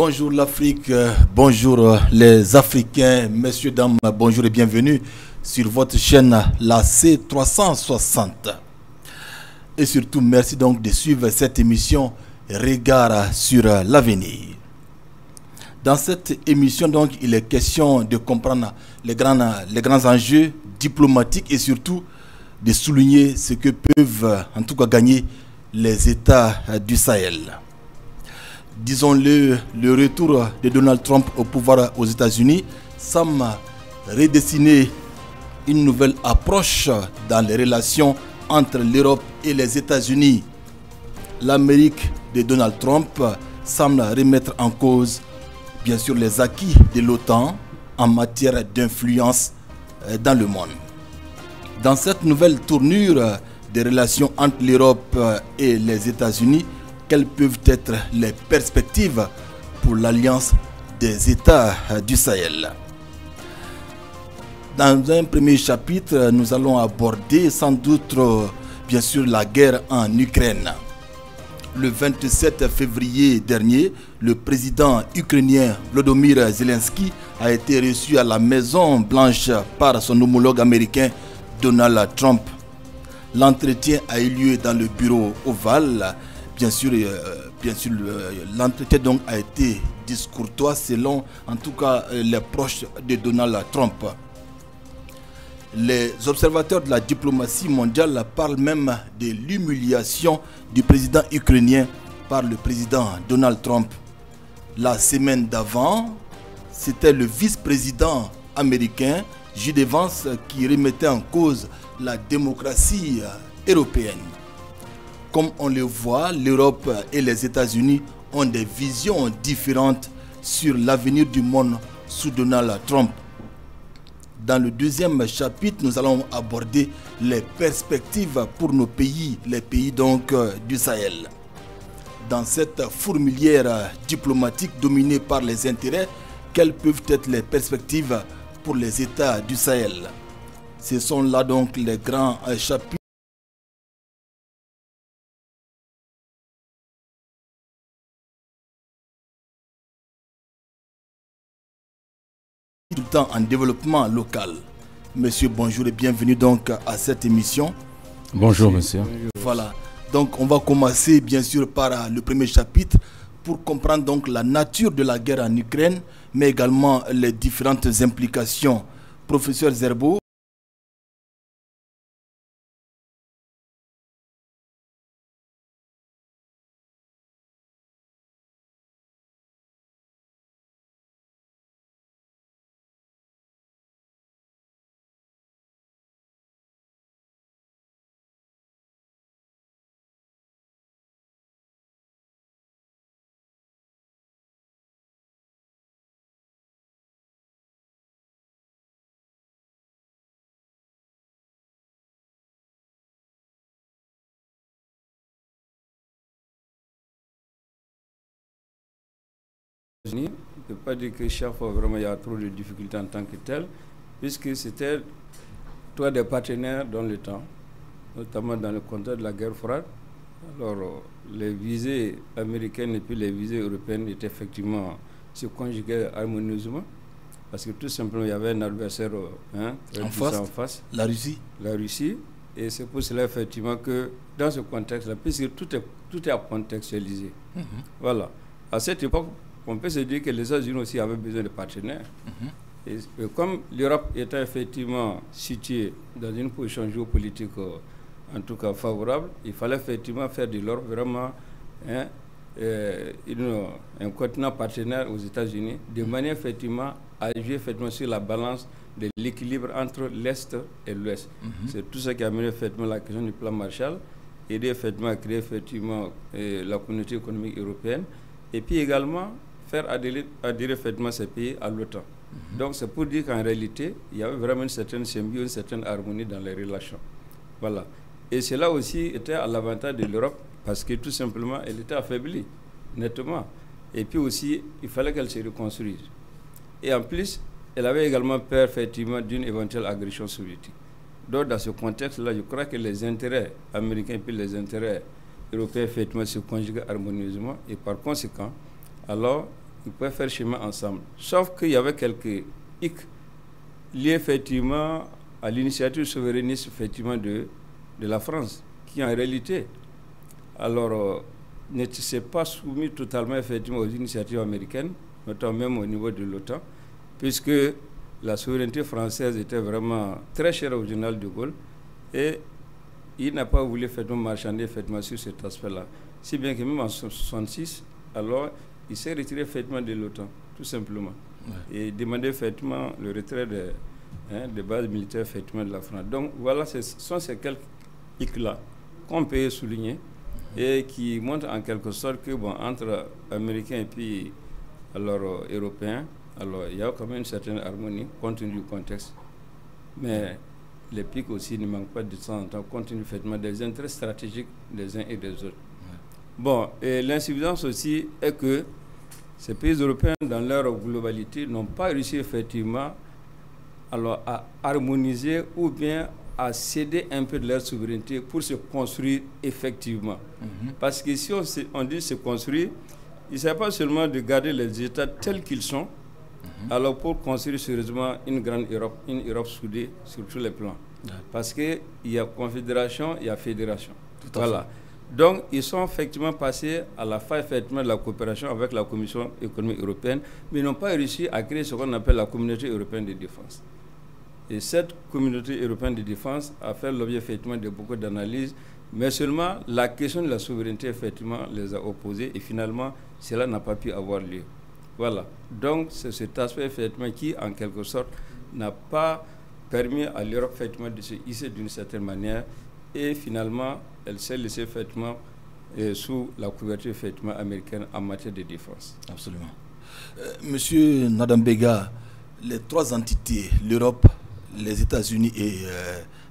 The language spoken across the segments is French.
Bonjour l'Afrique, bonjour les Africains, messieurs, dames, bonjour et bienvenue sur votre chaîne la C360. Et surtout, merci donc de suivre cette émission Regard sur l'avenir. Dans cette émission, donc, il est question de comprendre les grands enjeux diplomatiques et surtout de souligner ce que peuvent en tout cas gagner les États du Sahel. Disons-le, le retour de Donald Trump au pouvoir aux États-Unis semble redessiner une nouvelle approche dans les relations entre l'Europe et les États-Unis. L'Amérique de Donald Trump semble remettre en cause, bien sûr, les acquis de l'OTAN en matière d'influence dans le monde. Dans cette nouvelle tournure des relations entre l'Europe et les États-Unis, quelles peuvent être les perspectives pour l'Alliance des États du Sahel? Dans un premier chapitre, nous allons aborder sans doute, bien sûr, la guerre en Ukraine. Le 27 février dernier, le président ukrainien Volodymyr Zelensky a été reçu à la Maison Blanche par son homologue américain Donald Trump. L'entretien a eu lieu dans le bureau ovale. Bien sûr, l'entretien donc a été discourtois selon en tout cas les proches de Donald Trump. Les observateurs de la diplomatie mondiale parlent même de l'humiliation du président ukrainien par le président Donald Trump. La semaine d'avant, c'était le vice-président américain J.D. Vance qui remettait en cause la démocratie européenne. Comme on le voit, l'Europe et les États-Unis ont des visions différentes sur l'avenir du monde sous Donald Trump. Dans le deuxième chapitre, nous allons aborder les perspectives pour nos pays, les pays donc du Sahel. Dans cette fourmilière diplomatique dominée par les intérêts, quelles peuvent être les perspectives pour les États du Sahel? Ce sont là donc les grands chapitres tout le temps en développement local. Monsieur, bonjour et bienvenue donc à cette émission. Bonjour monsieur. Voilà, donc on va commencer bien sûr par le premier chapitre pour comprendre donc la nature de la guerre en Ukraine, mais également les différentes implications. Professeur Zerbo. Je ne peux pas dire que chaque fois vraiment il y a trop de difficultés en tant que tel, puisque c'était trois des partenaires dans le temps, notamment dans le contexte de la guerre froide. Alors les visées américaines et puis les visées européennes étaient effectivement se conjuguaient harmonieusement, parce que tout simplement il y avait un adversaire très puissant en face, la Russie, et c'est pour cela effectivement que dans ce contexte-là, puisque tout est à contextualiser. Voilà. À cette époque, on peut se dire que les États-Unis aussi avaient besoin de partenaires. Et comme l'Europe était effectivement située dans une position géopolitique en tout cas favorable, il fallait effectivement faire de l'Europe vraiment un continent partenaire aux États-Unis, de manière effectivement à jouer effectivement sur la balance de l'équilibre entre l'Est et l'Ouest. C'est tout ça qui a amené effectivement la question du plan Marshall, aider effectivement à créer effectivement la communauté économique européenne, et puis également faire adhérer effectivement ces pays à l'OTAN. Donc c'est pour dire qu'en réalité, il y avait vraiment une certaine symbiose, une certaine harmonie dans les relations. Voilà. Et cela aussi était à l'avantage de l'Europe, parce que tout simplement, elle était affaiblie, nettement. Et puis aussi, il fallait qu'elle se reconstruise. Et en plus, elle avait également peur effectivement d'une éventuelle agression soviétique. Donc dans ce contexte-là, je crois que les intérêts américains et puis les intérêts européens effectivement se conjuguent harmonieusement, et par conséquent, alors ils pouvaient faire chemin ensemble. Sauf qu'il y avait quelques hic liés effectivement à l'initiative souverainiste effectivement de la France, qui en réalité, alors, ne s'est pas soumis totalement effectivement aux initiatives américaines, notamment même au niveau de l'OTAN, puisque la souveraineté française était vraiment très chère au général de Gaulle et il n'a pas voulu effectivement marchander effectivement sur cet aspect-là. Si bien que même en 1966, alors, il s'est retiré effectivement de l'OTAN, tout simplement, et demandé effectivement le retrait des bases militaires effectivement de la France. Donc voilà, ce sont ces quelques hic-là qu'on peut souligner et qui montrent en quelque sorte que, bon, entre Américains et puis alors, Européens, alors il y a quand même une certaine harmonie compte tenu du contexte. Mais les pics aussi ne manquent pas de temps en temps compte tenu effectivement des intérêts stratégiques des uns et des autres. Bon, et l'insuffisance aussi est que ces pays européens, dans leur globalité, n'ont pas réussi effectivement alors, à harmoniser ou bien à céder un peu de leur souveraineté pour se construire effectivement. Parce que si on dit se construire, il ne s'agit pas seulement de garder les États tels qu'ils sont, alors pour construire sérieusement une grande Europe, une Europe soudée sur tous les plans. Parce qu'il y a confédération, il y a fédération. Voilà. Donc, ils sont effectivement passés à la phase effectivement de la coopération avec la Commission économique européenne, mais n'ont pas réussi à créer ce qu'on appelle la communauté européenne de défense. Et cette communauté européenne de défense a fait l'objet effectivement de beaucoup d'analyses, mais seulement la question de la souveraineté effectivement les a opposés et finalement cela n'a pas pu avoir lieu. Voilà. Donc c'est cet aspect effectivement qui en quelque sorte n'a pas permis à l'Europe effectivement de se hisser d'une certaine manière et finalement elle s'est laissée effectivement sous la couverture effectivement américaine en matière de défense. Absolument. Monsieur Nadambega, les trois entités, l'Europe, les États-Unis et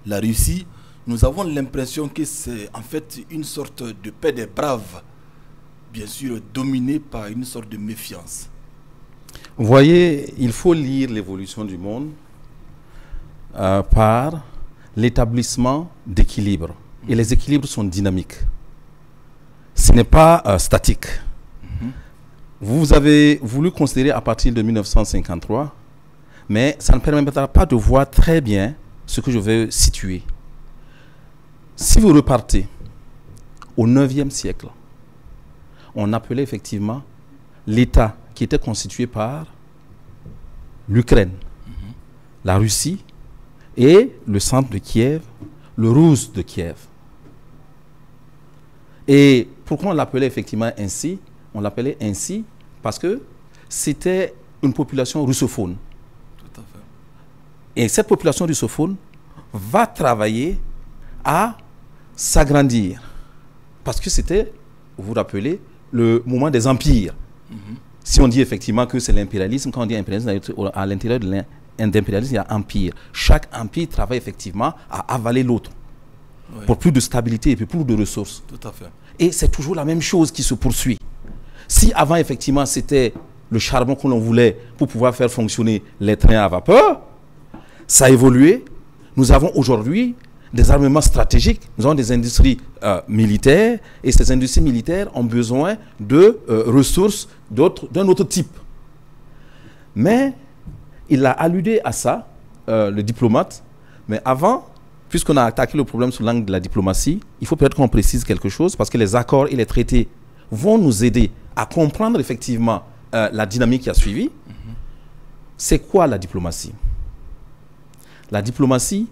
la Russie, nous avons l'impression que c'est en fait une sorte de paix des braves, bien sûr dominée par une sorte de méfiance. Vous voyez, il faut lire l'évolution du monde par l'établissement d'équilibres. Et les équilibres sont dynamiques. Ce n'est pas statique. Vous avez voulu considérer à partir de 1953, mais ça ne permettra pas de voir très bien ce que je vais situer. Si vous repartez au 9e siècle, on appelait effectivement l'État qui était constitué par l'Ukraine, la Russie et le centre de Kiev, le Rus de Kiev. Et pourquoi on l'appelait effectivement ainsi? On l'appelait ainsi parce que c'était une population russophone. Tout à fait. Et cette population russophone va travailler à s'agrandir. Parce que c'était, vous vous rappelez, le moment des empires. Si on dit effectivement que c'est l'impérialisme, quand on dit impérialisme, à l'intérieur de l'impérialisme, il y a empire. Chaque empire travaille effectivement à avaler l'autre. Oui. Pour plus de stabilité et puis plus de ressources. Tout à fait. Et c'est toujours la même chose qui se poursuit. Si avant, effectivement, c'était le charbon que l'on voulait pour pouvoir faire fonctionner les trains à vapeur, ça a évolué. Nous avons aujourd'hui des armements stratégiques, nous avons des industries militaires, et ces industries militaires ont besoin de ressources d'un autre type. Mais il a alludé à ça, le diplomate, mais avant, puisqu'on a attaqué le problème sous l'angle de la diplomatie, il faut peut-être qu'on précise quelque chose, parce que les accords et les traités vont nous aider à comprendre effectivement la dynamique qui a suivi. C'est quoi la diplomatie? La diplomatie,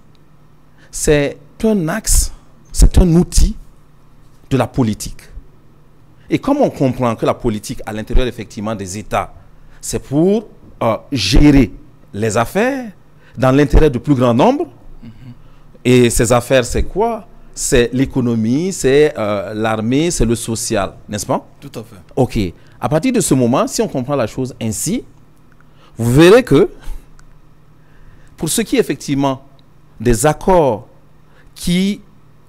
c'est un axe, c'est un outil de la politique. Et comme on comprend que la politique à l'intérieur effectivement des États, c'est pour gérer les affaires dans l'intérêt du plus grand nombre, et ces affaires, c'est quoi? C'est l'économie, c'est l'armée, c'est le social, n'est-ce pas? Tout à fait. Ok. À partir de ce moment, si on comprend la chose ainsi, vous verrez que pour ce qui est effectivement des accords qui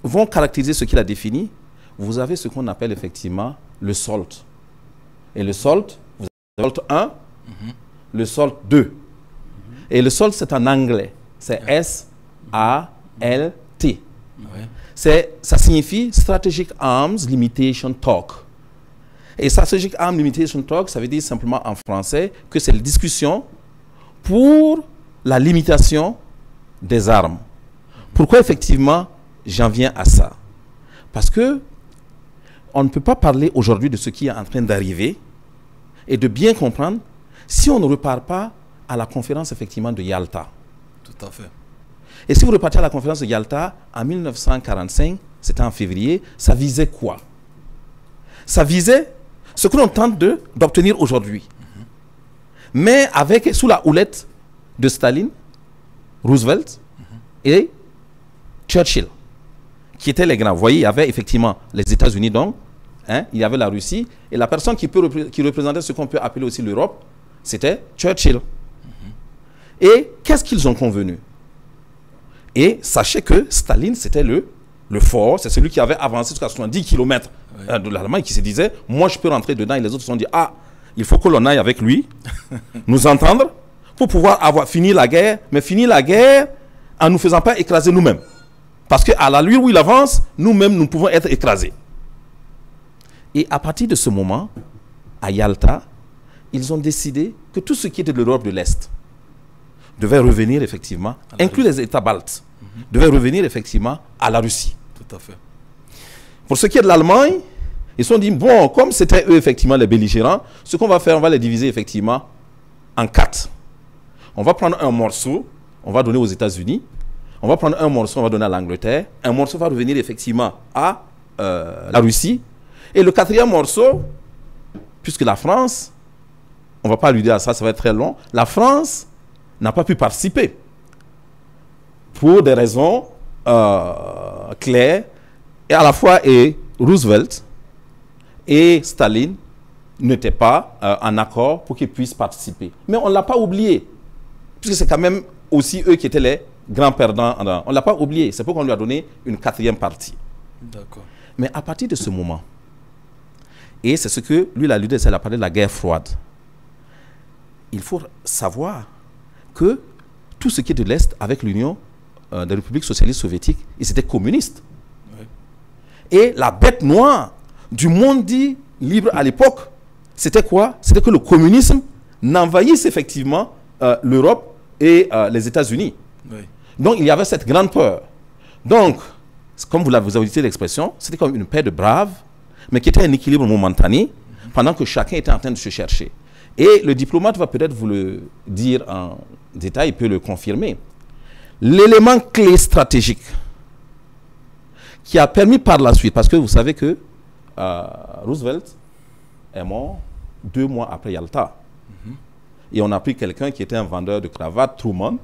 vont caractériser ce qu'il a défini, vous avez ce qu'on appelle effectivement le SALT. Et le SALT, vous avez le SALT 1, le SALT 2. Et le SALT, c'est en anglais. C'est S-A-L-T. Ça signifie Strategic Arms Limitation Talk. Et Strategic Arm Limitation Talk, ça veut dire simplement en français que c'est la discussion pour la limitation des armes. Pourquoi effectivement j'en viens à ça? Parce que on ne peut pas parler aujourd'hui de ce qui est en train d'arriver et de bien comprendre si on ne repart pas à la conférence effectivement de Yalta. Tout à fait. Et si vous repartez à la conférence de Yalta en 1945, c'était en février, ça visait quoi? Ça visait ce que l'on tente d'obtenir aujourd'hui. Mais avec, sous la houlette de Staline, Roosevelt et Churchill, qui étaient les grands. Vous voyez, il y avait effectivement les États-Unis, donc, hein, il y avait la Russie, et la personne qui représentait ce qu'on peut appeler aussi l'Europe, c'était Churchill. Et qu'est-ce qu'ils ont convenu? Et sachez que Staline, c'était le fort, c'est celui qui avait avancé jusqu'à 70 km de l'Allemagne, qui se disait, moi je peux rentrer dedans, et les autres se sont dit, ah, il faut que l'on aille avec lui, nous entendre, pour pouvoir finir la guerre, mais finir la guerre en ne nous faisant pas écraser nous-mêmes. Parce qu'à la lueur où il avance, nous-mêmes, nous pouvons être écrasés. Et à partir de ce moment, à Yalta, ils ont décidé que tout ce qui était de l'Europe de l'Est devait revenir effectivement, inclus les États baltes, devait revenir effectivement à la Russie. Tout à fait. Pour ce qui est de l'Allemagne, ils se sont dit, bon, comme c'était eux effectivement les belligérants, ce qu'on va faire, on va les diviser effectivement en 4. On va prendre un morceau, on va donner aux États-Unis. On va prendre un morceau, on va donner à l'Angleterre. Un morceau va revenir effectivement à la Russie. Et le 4e morceau, puisque la France, on ne va pas alluder à ça, ça va être très long. La France n'a pas pu participer. Pour des raisons claires. Et à la fois, et Roosevelt et Staline n'étaient pas en accord pour qu'ils puissent participer. Mais on ne l'a pas oublié. Puisque c'est quand même aussi eux qui étaient les grands perdants. On ne l'a pas oublié. C'est pourquoi on lui a donné une 4e partie. D'accord. Mais à partir de ce moment, et c'est ce que lui, il a alludé, c'est la parlé de la guerre froide. Il faut savoir que tout ce qui est de l'Est, avec l'Union des républiques socialistes soviétiques, ils étaient communistes. Oui. Et la bête noire du monde dit libre à l'époque, c'était quoi? C'était que le communisme n'envahisse effectivement l'Europe et les États-Unis. Oui. Donc, il y avait cette grande peur. Donc, comme vous avez utilisé l'expression, c'était comme une paix de braves, mais qui était un équilibre momentané, pendant que chacun était en train de se chercher. Et le diplomate va peut-être vous le dire en détail, il peut le confirmer. L'élément clé stratégique qui a permis par la suite, parce que vous savez que Roosevelt est mort 2 mois après Yalta. Et on a pris quelqu'un qui était un vendeur de cravates, Truman,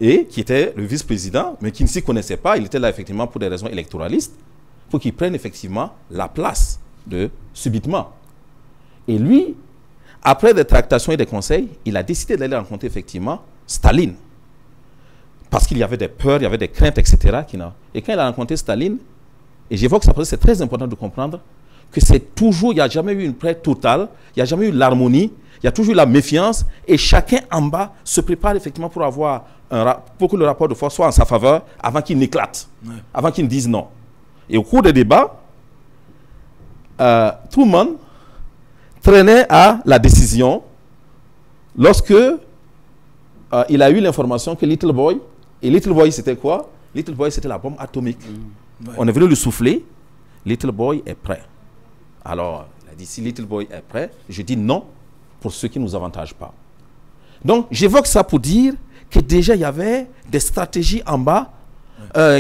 et qui était le vice-président, mais qui ne s'y connaissait pas. Il était là effectivement pour des raisons électoralistes, pour qu'il prenne effectivement la place subitement. Et lui, après des tractations et des conseils, il a décidé d'aller rencontrer effectivement Staline. Parce qu'il y avait des peurs, il y avait des craintes, etc. Et quand il a rencontré Staline, et j'évoque ça parce que c'est très important de comprendre que c'est toujours, il n'y a jamais eu une paix totale, il n'y a jamais eu l'harmonie, il y a toujours eu la méfiance, et chacun en bas se prépare effectivement pour avoir pour que le rapport de force soit en sa faveur avant qu'il n'éclate, avant qu'il ne dise non. Et au cours des débats, Truman traînait à la décision lorsque il a eu l'information que Little Boy, et Little Boy c'était quoi? Little Boy c'était la bombe atomique. On est venu lui souffler, Little Boy est prêt. Alors, il a dit, si Little Boy est prêt, je dis non pour ceux qui ne nous avantagent pas. Donc, j'évoque ça pour dire que déjà, il y avait des stratégies en bas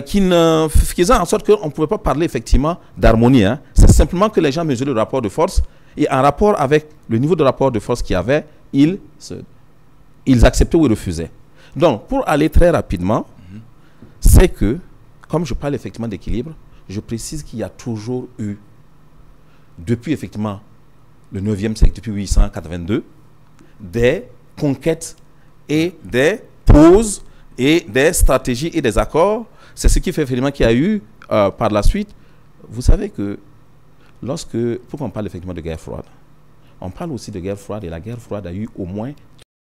qui faisaient en sorte qu'on ne pouvait pas parler effectivement d'harmonie. Hein. C'est simplement que les gens mesuraient le rapport de force et en rapport avec le niveau de rapport de force qu'il y avait, ils acceptaient ou ils refusaient. Donc, pour aller très rapidement, c'est que, comme je parle effectivement d'équilibre, je précise qu'il y a toujours eu, depuis effectivement le 9e siècle, depuis 1882, des conquêtes et des pauses et des stratégies et des accords. C'est ce qui fait effectivement qu'il y a eu par la suite. Vous savez que pourquoi on parle effectivement de guerre froide, on parle aussi de guerre froide, et la guerre froide a eu au moins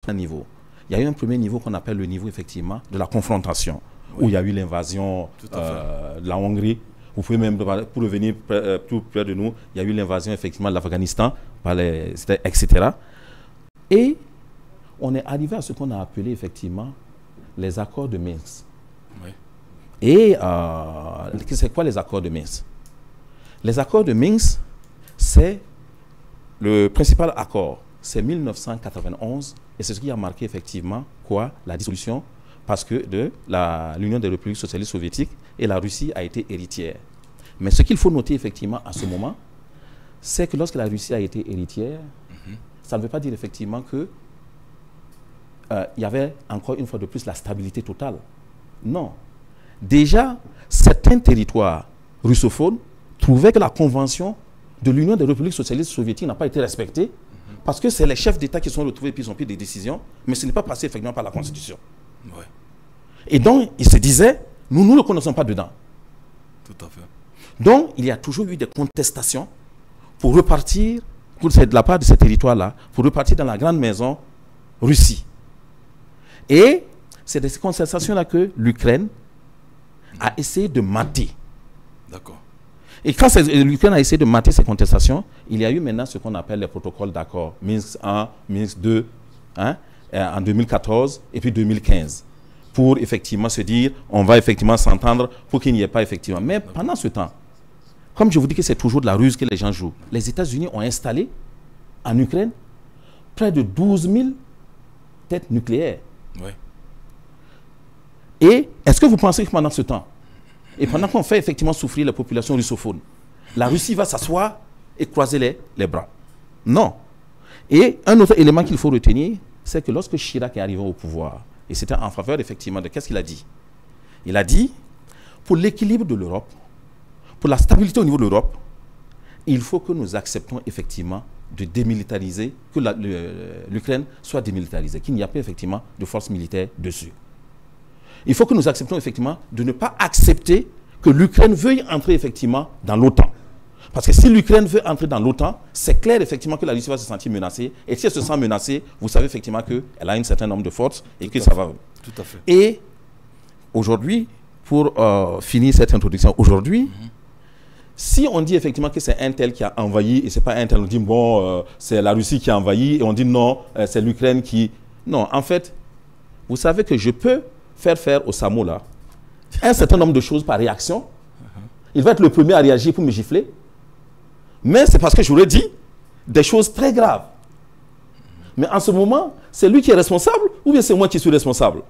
un niveau. Il y a eu un premier niveau qu'on appelle le niveau effectivement de la confrontation, où il y a eu l'invasion de la Hongrie, Vous pouvez même, pour revenir tout près de nous, il y a eu l'invasion effectivement de l'Afghanistan, etc. Et on est arrivé à ce qu'on a appelé effectivement les accords de Minsk. Oui. Et c'est quoi les accords de Minsk? Les accords de Minsk, c'est le principal accord, c'est 1991, et c'est ce qui a marqué effectivement quoi? La dissolution, parce que de l'Union des républiques socialistes soviétiques, et la Russie a été héritière. Mais ce qu'il faut noter effectivement à ce moment, c'est que lorsque la Russie a été héritière, ça ne veut pas dire effectivement que il y avait encore une fois de plus la stabilité totale. Non. Déjà, certains territoires russophones trouvaient que la convention de l'Union des républiques socialistes soviétiques n'a pas été respectée parce que c'est les chefs d'État qui sont retrouvés et qui ont pris des décisions, mais ce n'est pas passé effectivement par la Constitution. Ouais. Et donc, ils se disaient, nous ne le connaissons pas dedans. Tout à fait. Donc, il y a toujours eu des contestations pour repartir, de la part de ces territoires-là, pour repartir dans la grande maison Russie. Et c'est de ces contestations-là que l'Ukraine a essayé de mater. D'accord. Et quand l'Ukraine a essayé de mater ces contestations, il y a eu maintenant ce qu'on appelle les protocoles d'accord. Minsk 1, Minsk 2, en 2014 et puis 2015. Pour effectivement se dire, on va effectivement s'entendre pour qu'il n'y ait pas effectivement. Mais pendant ce temps, comme je vous dis que c'est toujours de la ruse que les gens jouent, les États-Unis ont installé en Ukraine près de 12 000 têtes nucléaires. Ouais. Et est-ce que vous pensez que pendant ce temps, et pendant qu'on fait effectivement souffrir la population russophone, la Russie va s'asseoir et croiser les bras? Non. Et un autre élément qu'il faut retenir, c'est que lorsque Chirac est arrivé au pouvoir, et c'était en faveur effectivement de qu'est-ce qu'il a dit? Il a dit, pour l'équilibre de l'Europe, pour la stabilité au niveau de l'Europe, il faut que nous acceptons effectivement de démilitariser, que l'Ukraine soit démilitarisée, qu'il n'y a pas effectivement de force militaire dessus. Il faut que nous acceptons effectivement de ne pas accepter que l'Ukraine veuille entrer effectivement dans l'OTAN. Parce que si l'Ukraine veut entrer dans l'OTAN, c'est clair effectivement que la Russie va se sentir menacée. Et si elle se sent menacée, vous savez effectivement qu'elle a un certain nombre de forces et que ça va... Tout à fait. Et aujourd'hui, pour finir cette introduction, aujourd'hui, si on dit effectivement que c'est un tel qui a envahi, et ce n'est pas un tel, on dit bon, c'est la Russie qui a envahi, et on dit non, c'est l'Ukraine qui... Non, en fait, vous savez que je peux faire au SAMU là un certain nombre de choses par réaction. Il va être le premier à réagir pour me gifler. Mais c'est parce que j'aurais dit des choses très graves. Mais en ce moment, c'est lui qui est responsable ou bien c'est moi qui suis responsable?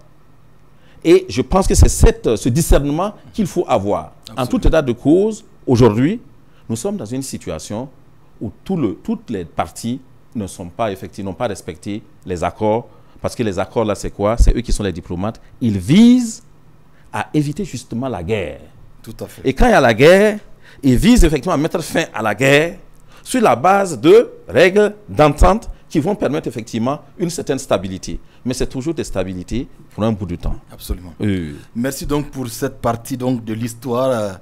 Et je pense que c'est ce discernement qu'il faut avoir. Absolument. En tout état de cause, aujourd'hui, nous sommes dans une situation où toutes les parties n'ont pas respecté les accords. Parce que les accords là, c'est quoi? C'est eux qui sont les diplomates. Ils visent à éviter justement la guerre. Tout à fait. Et quand il y a la guerre, ils visent effectivement à mettre fin à la guerre sur la base de règles d'entente qui vont permettre effectivement une certaine stabilité. Mais c'est toujours des stabilités pour un bout de temps. Absolument. Merci donc pour cette partie donc de l'histoire.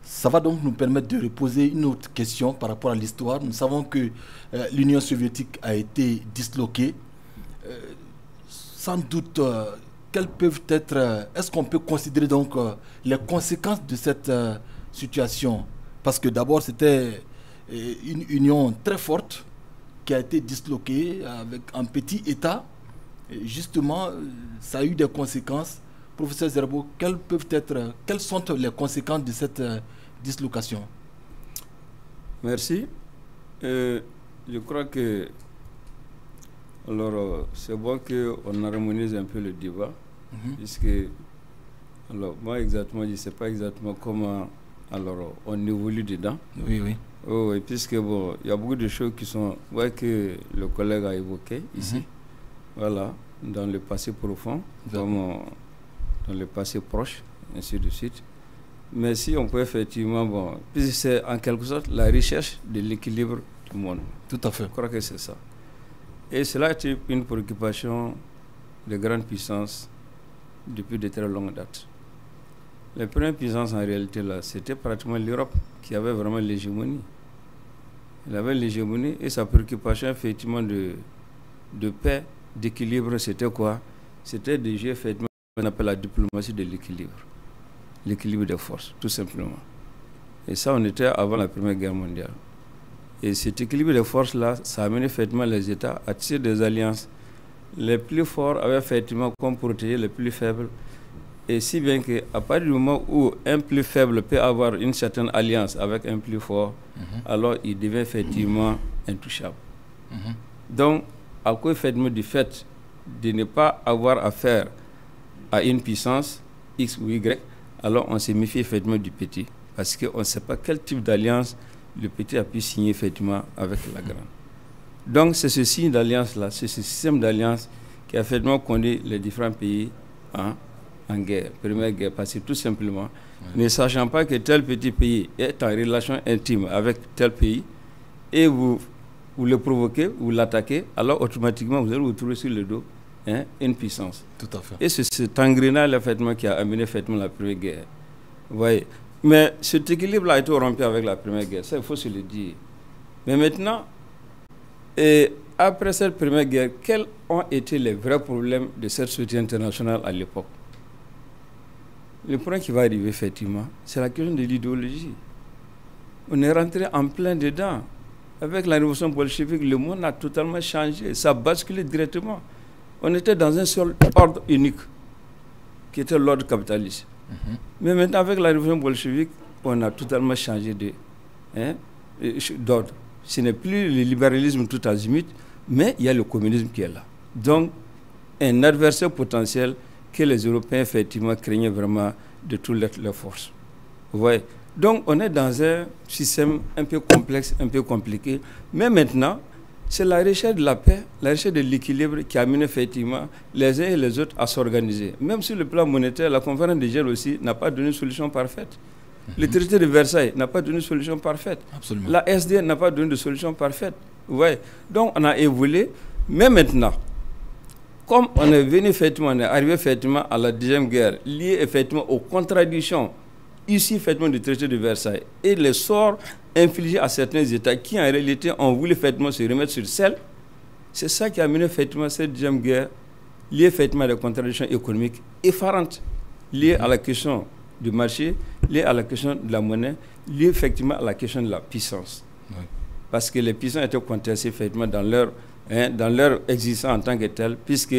Ça va donc nous permettre de reposer une autre question par rapport à l'histoire. Nous savons que l'Union soviétique a été disloquée. Sans doute, quelles peuvent être... Est-ce qu'on peut considérer donc les conséquences de cette situation? Parce que d'abord, c'était une union très forte qui a été disloquée avec un petit État. Et justement, ça a eu des conséquences. Professeur Zerbo, quelles sont les conséquences de cette dislocation? Merci. Je crois que c'est bon qu'on harmonise un peu le débat, puisque moi exactement, je ne sais pas exactement comment on évolue dedans. Oui, oui. Oh, et puisque bon, il y a beaucoup de choses qui sont, que le collègue a évoquées ici, voilà, dans le passé profond, comme dans le passé proche, ainsi de suite. Mais si on peut effectivement, puisque c'est en quelque sorte la recherche de l'équilibre du monde. Tout à fait. Je crois que c'est ça. Et cela est une préoccupation de grandes puissances depuis de très longues dates. Les premières puissances en réalité là, c'était pratiquement l'Europe qui avait vraiment l'hégémonie. Elle avait l'hégémonie et sa préoccupation effectivement de paix, d'équilibre, c'était quoi? C'était de jouer effectivement ce qu'on appelle la diplomatie de l'équilibre. L'équilibre des forces, tout simplement. Et ça, on était avant la Première Guerre mondiale. Et cet équilibre de forces-là, ça a amené effectivement les États à tisser des alliances. Les plus forts avaient effectivement comme protéger les plus faibles. Et si bien qu'à partir du moment où un plus faible peut avoir une certaine alliance avec un plus fort, alors il devient effectivement intouchable. Donc, à cause effectivement du fait de ne pas avoir affaire à une puissance X ou Y, alors on se méfie effectivement du petit. Parce qu'on ne sait pas quel type d'alliance le petit a pu signer effectivement avec la grande. Donc, c'est ce signe d'alliance-là, c'est ce système d'alliance qui a effectivement conduit les différents pays en guerre, première guerre, parce que tout simplement, ne sachant pas que tel petit pays est en relation intime avec tel pays, et vous le provoquez, vous l'attaquez, alors automatiquement vous allez vous trouver sur le dos une puissance. Tout à fait. Et c'est cet engrenage effectivement qui a amené effectivement la première guerre. Vous voyez. Mais cet équilibre a été rompu avec la première guerre, ça il faut se le dire. Mais maintenant, et après cette première guerre, quels ont été les vrais problèmes de cette société internationale à l'époque? Le point qui va arriver effectivement, c'est la question de l'idéologie. On est rentré en plein dedans. Avec la révolution bolchevique, le monde a totalement changé. Ça a basculé directement. On était dans un seul ordre unique, qui était l'ordre capitaliste. Mais maintenant, avec la révolution bolchevique, on a totalement changé d'ordre. Ce n'est plus le libéralisme tout azimut, mais il y a le communisme qui est là. Donc, un adversaire potentiel que les Européens, effectivement, craignaient vraiment de toutes leurs forces. Vous voyez? Donc, on est dans un système un peu complexe, un peu compliqué. Mais maintenant, c'est la recherche de la paix, la recherche de l'équilibre qui amène effectivement les uns et les autres à s'organiser. Même sur le plan monétaire, la conférence de Gênes aussi n'a pas donné une solution parfaite. Le traité de Versailles n'a pas donné une solution parfaite. Absolument. La SDN n'a pas donné de solution parfaite. Vous voyez? Donc, on a évolué. Mais maintenant, comme on est venu effectivement, on est arrivé effectivement à la Deuxième Guerre, liée effectivement aux contradictions issues effectivement du traité de Versailles et les sorts infligés à certains États qui en réalité ont voulu effectivement se remettre sur selle, c'est ça qui a mené effectivement cette Deuxième Guerre, liée effectivement à des contradictions économiques effarantes, liées à la question du marché, liées à la question de la monnaie, liées effectivement à la question de la puissance. Oui. Parce que les puissances étaient contestées effectivement dans leur existence en tant que telle, puisque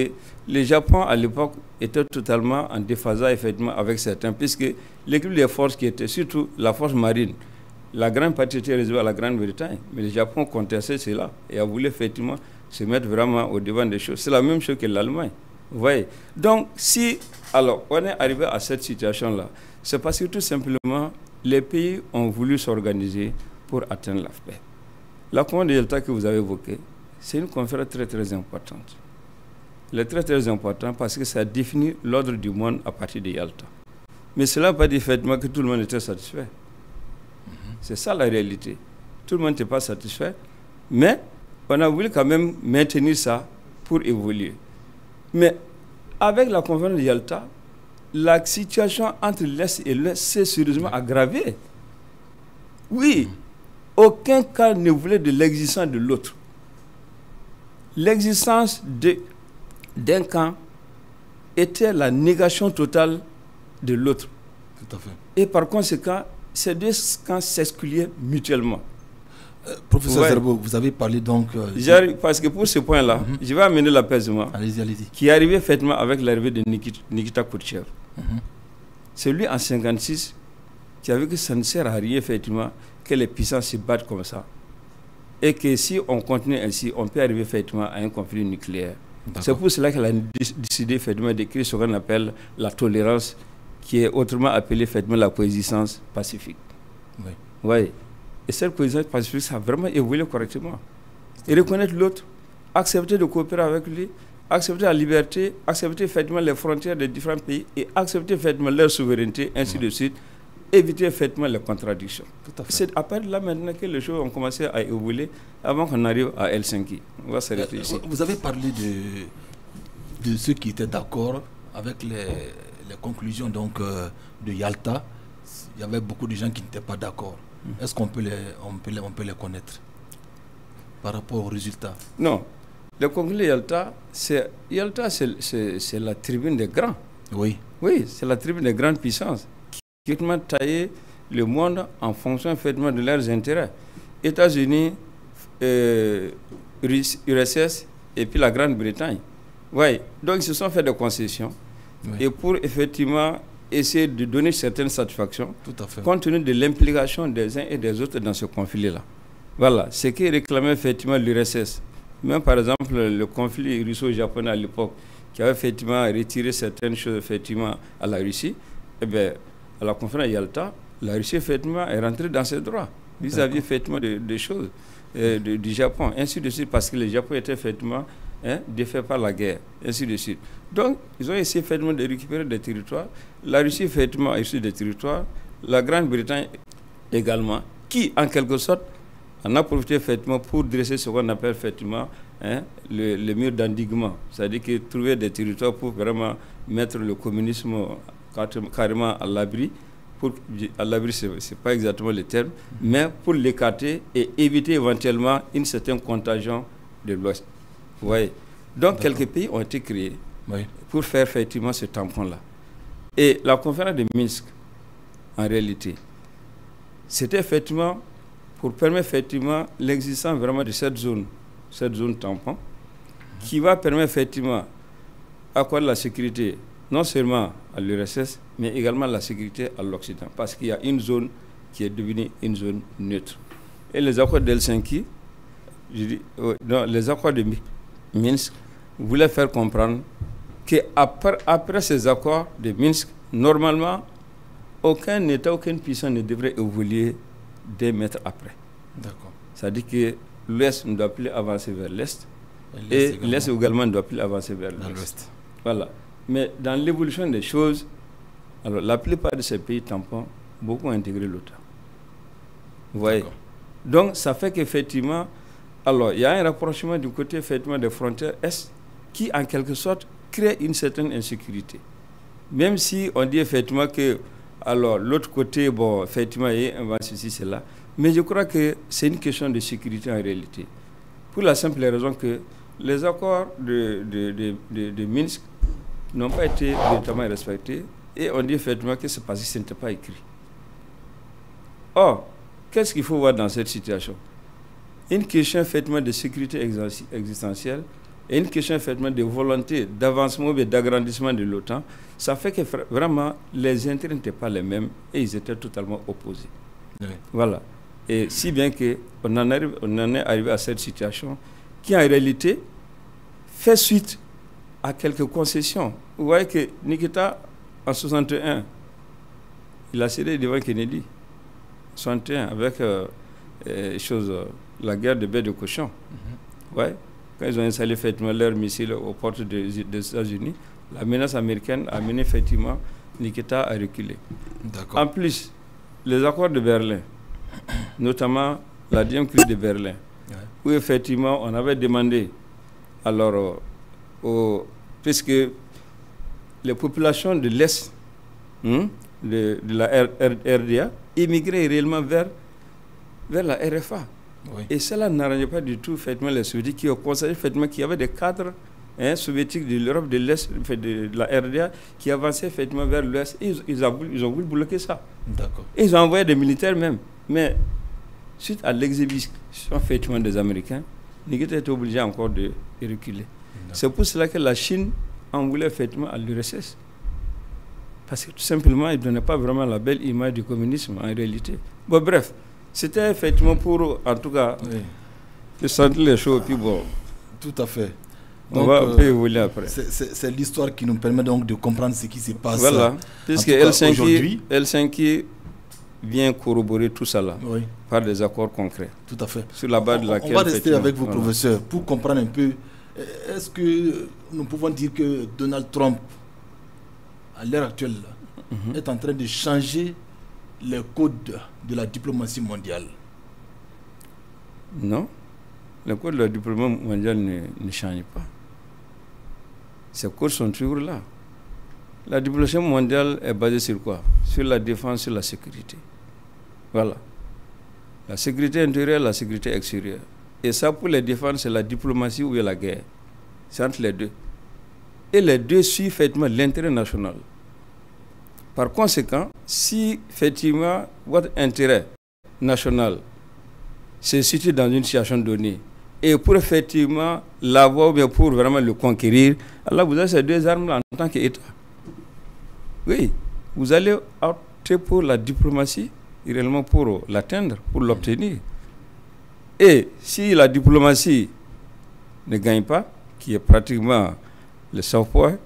le Japon à l'époque était totalement en déphasage effectivement avec certains, puisque l'équilibre des forces qui était, surtout la force marine, la grande partie était réservée à la Grande-Bretagne, mais le Japon contestait cela et a voulu effectivement se mettre vraiment au devant des choses. C'est la même chose que l'Allemagne. Vous voyez? Donc, si alors on est arrivé à cette situation-là, c'est parce que tout simplement les pays ont voulu s'organiser pour atteindre la paix. La conférence de Yalta que vous avez évoquée, c'est une conférence très très importante. Elle est très très importante parce que ça définit l'ordre du monde à partir de Yalta. Mais cela n'a pas dit effectivement que tout le monde était satisfait. C'est ça la réalité. Tout le monde n'était pas satisfait, mais on a voulu quand même maintenir ça pour évoluer. Mais avec la conférence de Yalta, la situation entre l'Est et l'Ouest s'est sérieusement aggravée. Oui, aucun cas ne voulait de l'existence de l'autre. L'existence d'un camp était la négation totale de l'autre. Tout à fait. Et par conséquent, ces deux camps s'excluaient mutuellement. Professeur Zerbo, vous avez parlé donc... parce que pour ce point-là, je vais amener l'apaisement. Allez-y, allez-y. Qui est arrivé effectivement avec l'arrivée de Nikita Khrouchtchev. C'est lui en 1956 qui avait que ça ne sert à rien effectivement que les puissances se battent comme ça. Et que si on continue ainsi, on peut arriver effectivement à un conflit nucléaire. C'est pour cela qu'elle a décidé effectivement d'écrire ce qu'on appelle la tolérance, qui est autrement appelée effectivement la coexistence pacifique. Oui. Ouais. Et cette coexistence pacifique, ça a vraiment évolué correctement. Et reconnaître l'autre, accepter de coopérer avec lui, accepter la liberté, accepter effectivement les frontières des différents pays et accepter effectivement leur souveraineté, ainsi de suite, éviter effectivement les contradictions. C'est à partir de là maintenant que les choses ont commencé à évoluer avant qu'on arrive à Helsinki. On va s'arrêter ici. Vous avez parlé de ceux qui étaient d'accord avec les conclusions donc, de Yalta. Il y avait beaucoup de gens qui n'étaient pas d'accord. Est-ce qu'on peut les connaître par rapport aux résultats? Non. Les conclusions de Yalta, c'est la tribune des grands. Oui. Oui, c'est la tribune des grandes puissances qui est taillée le monde en fonction effectivement de leurs intérêts. États-Unis, URSS et puis la Grande-Bretagne. Ouais. Donc ils se sont fait des concessions. Oui. Et pour effectivement essayer de donner certaines satisfactions, tout à fait, compte tenu de l'implication des uns et des autres dans ce conflit-là. Voilà, ce qui réclamait effectivement l'URSS. Même par exemple le conflit russo-japonais à l'époque, qui avait effectivement retiré certaines choses effectivement à la Russie, eh bien, à la conférence de Yalta, la Russie effectivement est rentrée dans ses droits vis-à-vis effectivement des choses du Japon, ainsi de suite, parce que le Japon était effectivement défait par la guerre, ainsi de suite. Donc, ils ont essayé effectivement de récupérer des territoires. La Russie effectivement a reçu des territoires, la Grande-Bretagne également, qui en quelque sorte en a profité effectivement pour dresser ce qu'on appelle effectivement le mur d'endiguement, c'est-à-dire que trouver des territoires pour vraiment mettre le communisme carrément à l'abri. À l'abri, ce n'est pas exactement le terme, mais pour l'écarter et éviter éventuellement une certaine contagion de l'Ouest. Vous voyez. Donc, quelques pays ont été créés pour faire effectivement ce tampon-là. Et la conférence de Minsk, en réalité, c'était effectivement pour permettre effectivement l'existence vraiment de cette zone tampon, qui va permettre effectivement d'accorder la sécurité non seulement à l'URSS, mais également la sécurité à l'Occident, parce qu'il y a une zone qui est devenue une zone neutre. Et les accords d'Helsinki, les accords de Minsk voulaient faire comprendre qu'après ces accords de Minsk, normalement, aucun État, aucune puissance ne devrait évoluer des mètres après. D'accord. C'est-à-dire que l'Ouest ne doit plus avancer vers l'Est, et l'Est également ne doit plus avancer vers l'Ouest. Voilà. Mais dans l'évolution des choses, alors la plupart de ces pays tampons, beaucoup ont intégré l'OTAN. Vous voyez. Donc ça fait qu'effectivement, alors il y a un rapprochement du côté effectivement des frontières Est qui en quelque sorte crée une certaine insécurité. Même si on dit effectivement que alors l'autre côté, bon, effectivement, il y a ceci, cela, mais je crois que c'est une question de sécurité en réalité. Pour la simple raison que les accords de Minsk n'ont pas été véritablement respectés, et on dit effectivement que c'est parce que ce n'était pas écrit. Or, qu'est-ce qu'il faut voir dans cette situation? Une question effectivement de sécurité existentielle et une question effectivement de volonté d'avancement et d'agrandissement de l'OTAN, ça fait que vraiment les intérêts n'étaient pas les mêmes et ils étaient totalement opposés. Oui. Voilà. Et si bien qu'on en est arrivé à cette situation qui en réalité fait suite à quelques concessions. Vous voyez que Nikita, en 61, il a cédé devant Kennedy. 61, avec la guerre de baie de cochon. Ouais. Quand ils ont installé effectivement leurs missiles aux portes des États-Unis, la menace américaine a mené effectivement Nikita à reculer. En plus, les accords de Berlin, notamment la 10e crise de Berlin, où effectivement on avait demandé, alors, puisque les populations de l'Est de la RDA émigraient réellement vers la RFA. Oui. Et cela n'arrangeait pas du tout effectivement les soviétiques qui ont constaté effectivement qu'il y avait des cadres soviétiques de l'Europe de l'Est, de la RDA, qui avançaient effectivement vers l'Ouest. Ils ont voulu bloquer ça. Et ils ont envoyé des militaires même. Mais suite à l'exhibition effectivement des Américains, Nikita était obligé encore de reculer. C'est pour cela que la Chine en voulait effectivement à l'URSS. Parce que tout simplement, ils ne donnaient pas vraiment la belle image du communisme en réalité. Bon, bref, c'était effectivement pour, en tout cas, de sentir les choses. Puis bon, tout à fait. Donc, on va un peu évoluer après. C'est l'histoire qui nous permet donc de comprendre ce qui se passe. Voilà, puisque Helsinki vient corroborer tout ça là, par des accords concrets. Tout à fait. Sur la base de laquelle... On va rester avec vous, professeur, pour comprendre un peu. Est-ce que nous pouvons dire que Donald Trump, à l'heure actuelle, est en train de changer les codes de la diplomatie mondiale? Non. Les codes de la diplomatie mondiale ne changent pas. Ces codes sont toujours là. La diplomatie mondiale est basée sur quoi? Sur la défense, sur la sécurité. Voilà. La sécurité intérieure, la sécurité extérieure. Et ça, pour les défendre, c'est la diplomatie ou la guerre. C'est entre les deux. Et les deux suivent effectivement l'intérêt national. Par conséquent, si effectivement votre intérêt national se situe dans une situation donnée, et pour effectivement l'avoir, ou bien pour vraiment le conquérir, alors vous avez ces deux armes-là en tant qu'État. Oui, vous allez opter pour la diplomatie, et réellement pour l'atteindre, pour l'obtenir. Et si la diplomatie ne gagne pas, qui est pratiquement le soft point,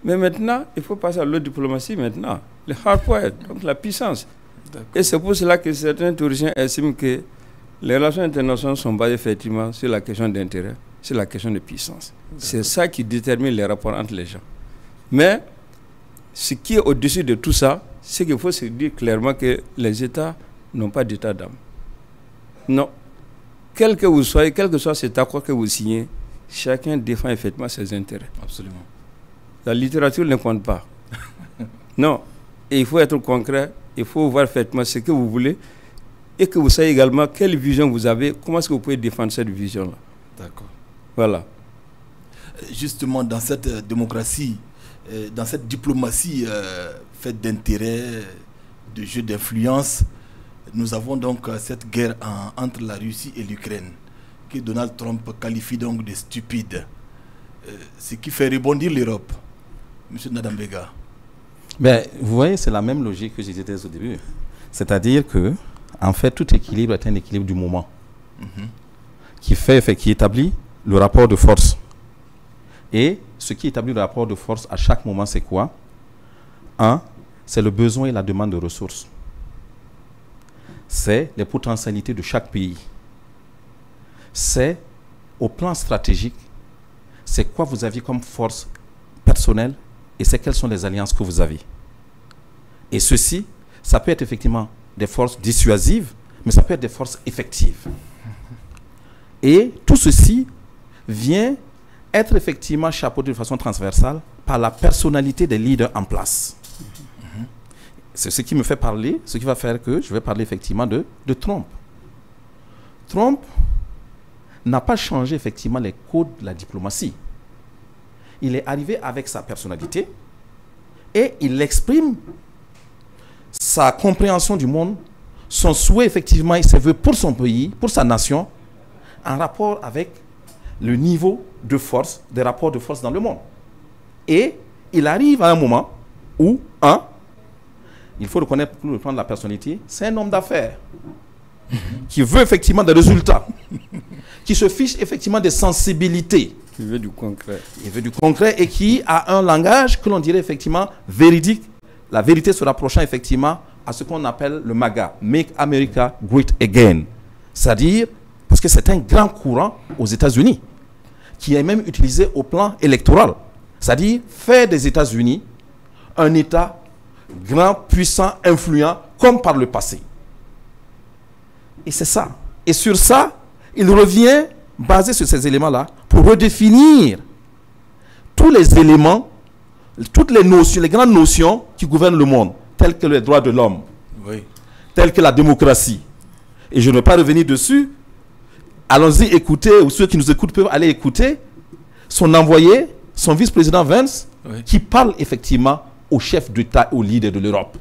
mais maintenant, il faut passer à l'autre diplomatie maintenant, le hard point, donc la puissance. Et c'est pour cela que certains théoriciens estiment que les relations internationales sont basées effectivement sur la question d'intérêt, sur la question de puissance. C'est ça qui détermine les rapports entre les gens. Mais ce qui est au-dessus de tout ça, c'est qu'il faut se dire clairement que les États n'ont pas d'état d'âme. Non. Quel que vous soyez, quel que soit cet accord que vous signez, chacun défend effectivement ses intérêts. Absolument. La littérature ne compte pas. Non. Et il faut être concret, il faut voir effectivement ce que vous voulez et que vous sachiez également quelle vision vous avez, comment est-ce que vous pouvez défendre cette vision-là. D'accord. Voilà. Justement, dans cette démocratie, dans cette diplomatie faite d'intérêt, de jeu d'influence, nous avons donc cette guerre entre la Russie et l'Ukraine, que Donald Trump qualifie donc de stupide. Ce qui fait rebondir l'Europe. Monsieur Nadambega. Ben, vous voyez, c'est la même logique que je disais au début. C'est-à-dire que, en fait, tout équilibre est un équilibre du moment qui établit le rapport de force. Et ce qui établit le rapport de force à chaque moment, c'est quoi? Un, c'est le besoin et la demande de ressources. C'est les potentialités de chaque pays. C'est, au plan stratégique, c'est quoi vous aviez comme force personnelle et c'est quelles sont les alliances que vous avez. Et ceci, ça peut être effectivement des forces dissuasives, mais ça peut être des forces effectives. Et tout ceci vient être effectivement chapeauté de façon transversale par la personnalité des leaders en place. C'est ce qui me fait parler, ce qui va faire que je vais parler effectivement de Trump. Trump n'a pas changé effectivement les codes de la diplomatie. Il est arrivé avec sa personnalité et il exprime sa compréhension du monde, son souhait effectivement et ses vœux pour son pays, pour sa nation, en rapport avec le niveau de force, des rapports de force dans le monde. Et il arrive à un moment où, il faut reconnaître pour le plan de la personnalité, c'est un homme d'affaires qui veut effectivement des résultats, qui se fiche effectivement des sensibilités. Il veut du concret. Il veut du concret et qui a un langage que l'on dirait effectivement véridique, la vérité se rapprochant effectivement à ce qu'on appelle le MAGA, Make America Great Again. C'est-à-dire, parce que c'est un grand courant aux États-Unis, qui est même utilisé au plan électoral. C'est-à-dire, faire des États-Unis un État grand, puissant, influent, comme par le passé. Et c'est ça. Et sur ça, il revient, basé sur ces éléments-là, pour redéfinir tous les éléments, toutes les notions, les grandes notions qui gouvernent le monde, telles que les droits de l'homme, telles que la démocratie. Et je ne vais pas revenir dessus. Allons-y écouter, ou ceux qui nous écoutent peuvent aller écouter son envoyé, son vice-président Vance, qui parle effectivement au chef d'État, au leader de l'Europe,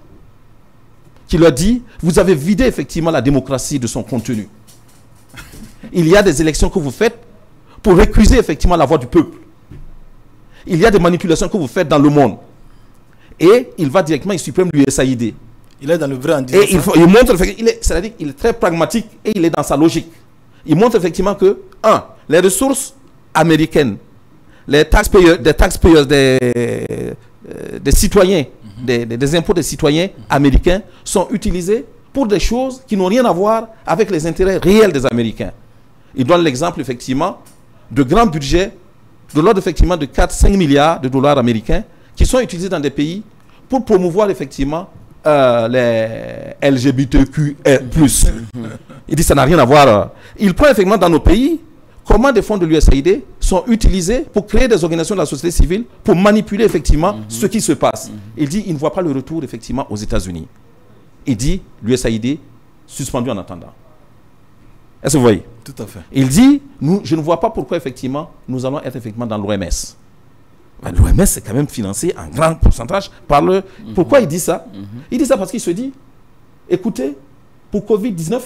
qui leur dit, vous avez vidé effectivement la démocratie de son contenu. Il y a des élections que vous faites pour récuser effectivement la voix du peuple. Il y a des manipulations que vous faites dans le monde. Et il va directement, il supprime l'USAID. Il est dans le vrai en disant et il montre, c'est-à-dire qu'il est très pragmatique et il est dans sa logique. Il montre effectivement que, les ressources américaines, des citoyens, des impôts des citoyens américains sont utilisés pour des choses qui n'ont rien à voir avec les intérêts réels des Américains. Il donne l'exemple effectivement de grands budgets de l'ordre effectivement de 4-5 milliards de dollars américains qui sont utilisés dans des pays pour promouvoir effectivement les LGBTQ+. Il dit ça n'a rien à voir. Il prend effectivement dans nos pays comment des fonds de l'USAID sont utilisés pour créer des organisations de la société civile pour manipuler effectivement ce qui se passe. Il dit il ne voit pas le retour effectivement aux États-Unis. Il dit l'USAID suspendu en attendant. Est-ce que vous voyez? Tout à fait. Il dit je ne vois pas pourquoi effectivement nous allons être effectivement dans l'OMS. L'OMS est quand même financé en grand pourcentage par le... Pourquoi il dit ça? Il dit ça parce qu'il se dit, écoutez, pour Covid-19,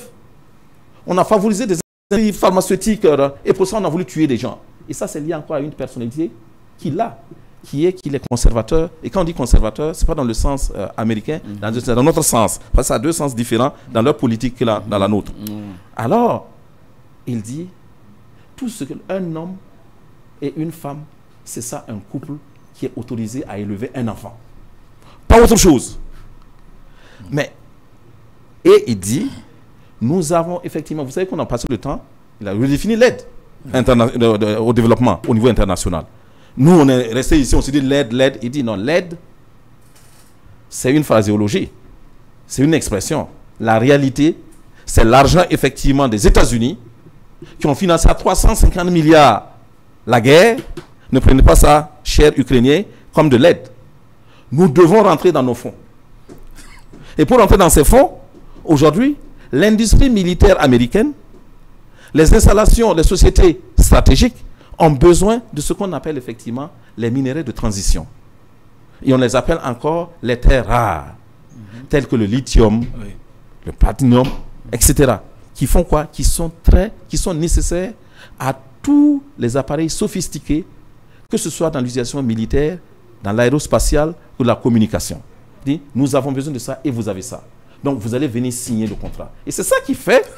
on a favorisé des industries pharmaceutiques et pour ça on a voulu tuer des gens. Et ça c'est lié encore à une personnalité qu'il a, qu'il est conservateur. Et quand on dit conservateur, ce n'est pas dans le sens américain, dans notre sens. Parce que ça a deux sens différents dans leur politique que dans la nôtre. Alors, il dit, tout ce qu'un homme et une femme, c'est ça un couple qui est autorisé à élever un enfant. Pas autre chose. Mais, et il dit, nous avons effectivement, vous savez qu'on a passé le temps, il a redéfini l'aide au développement au niveau international. Nous, on est resté ici, on s'est dit l'aide. Il dit non, l'aide, c'est une phraséologie, c'est une expression. La réalité, c'est l'argent effectivement des États-Unis qui ont financé à 350 milliards la guerre. Ne prenez pas ça, chers Ukrainiens, comme de l'aide. Nous devons rentrer dans nos fonds. Et pour rentrer dans ces fonds, aujourd'hui, l'industrie militaire américaine, les installations, les sociétés stratégiques ont besoin de ce qu'on appelle effectivement les minerais de transition. Et on les appelle encore les terres rares, telles que le lithium, le platinum, etc. Qui font quoi? Qui sont nécessaires à tous les appareils sophistiqués, que ce soit dans l'utilisation militaire, dans l'aérospatiale ou la communication. Dit, nous avons besoin de ça et vous avez ça. Donc vous allez venir signer le contrat. Et c'est ça qui fait